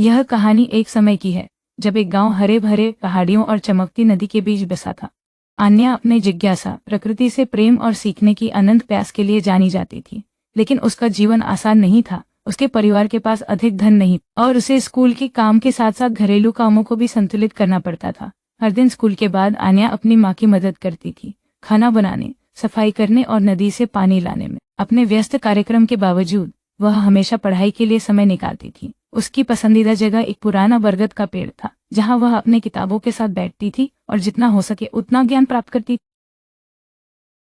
यह कहानी एक समय की है जब एक गांव हरे भरे पहाड़ियों और चमकती नदी के बीच बसा था। आन्या अपने जिज्ञासा, प्रकृति से प्रेम और सीखने की अनंत प्यास के लिए जानी जाती थी। लेकिन उसका जीवन आसान नहीं था। उसके परिवार के पास अधिक धन नहीं और उसे स्कूल के काम के साथ साथ घरेलू कामों को भी संतुलित करना पड़ता था। हर दिन स्कूल के बाद आन्या अपनी माँ की मदद करती थी, खाना बनाने, सफाई करने और नदी से पानी लाने में। अपने व्यस्त कार्यक्रम के बावजूद वह हमेशा पढ़ाई के लिए समय निकालती थी। उसकी पसंदीदा जगह एक पुराना बरगद का पेड़ था, जहां वह अपने किताबों के साथ बैठती थी और जितना हो सके उतना ज्ञान प्राप्त करती थी।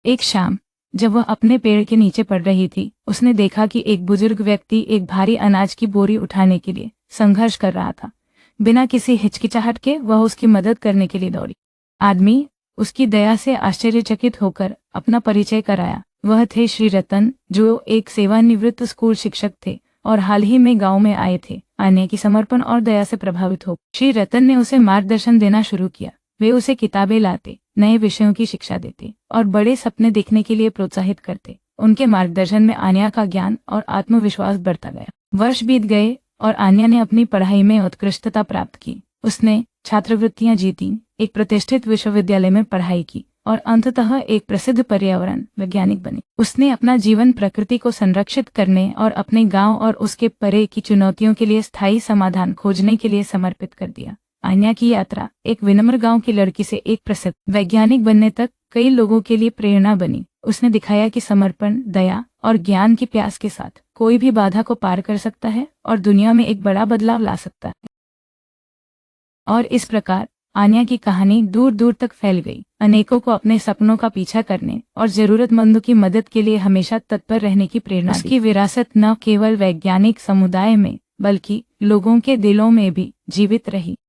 एक शाम जब वह अपने पेड़ के नीचे पढ़ रही थी, उसने देखा कि एक बुजुर्ग व्यक्ति एक भारी अनाज की बोरी उठाने के लिए संघर्ष कर रहा था। बिना किसी हिचकिचाहट के वह उसकी मदद करने के लिए दौड़ी। आदमी उसकी दया से आश्चर्यचकित होकर अपना परिचय कराया। वह थे श्री रतन, जो एक सेवानिवृत्त स्कूल शिक्षक थे और हाल ही में गांव में आए थे। आन्या की समर्पण और दया से प्रभावित हो श्री रतन ने उसे मार्गदर्शन देना शुरू किया। वे उसे किताबें लाते, नए विषयों की शिक्षा देते और बड़े सपने देखने के लिए प्रोत्साहित करते। उनके मार्गदर्शन में आन्या का ज्ञान और आत्मविश्वास बढ़ता गया। वर्ष बीत गए और आन्या ने अपनी पढ़ाई में उत्कृष्टता प्राप्त की। उसने छात्रवृत्तियां जीती, एक प्रतिष्ठित विश्वविद्यालय में पढ़ाई की और अंततः एक प्रसिद्ध पर्यावरण वैज्ञानिक बनी। उसने अपना जीवन प्रकृति को संरक्षित करने और अपने गांव और उसके परे की चुनौतियों के लिए स्थायी समाधान खोजने के लिए समर्पित कर दिया। आन्या की यात्रा एक विनम्र गांव की लड़की से एक प्रसिद्ध वैज्ञानिक बनने तक कई लोगों के लिए प्रेरणा बनी। उसने दिखाया कि समर्पण, दया और ज्ञान की प्यास के साथ कोई भी बाधा को पार कर सकता है और दुनिया में एक बड़ा बदलाव ला सकता है। और इस प्रकार आन्या की कहानी दूर दूर तक फैल गई, अनेकों को अपने सपनों का पीछा करने और जरूरतमंदों की मदद के लिए हमेशा तत्पर रहने की प्रेरणा दी। उसकी विरासत न केवल वैज्ञानिक समुदाय में बल्कि लोगों के दिलों में भी जीवित रही।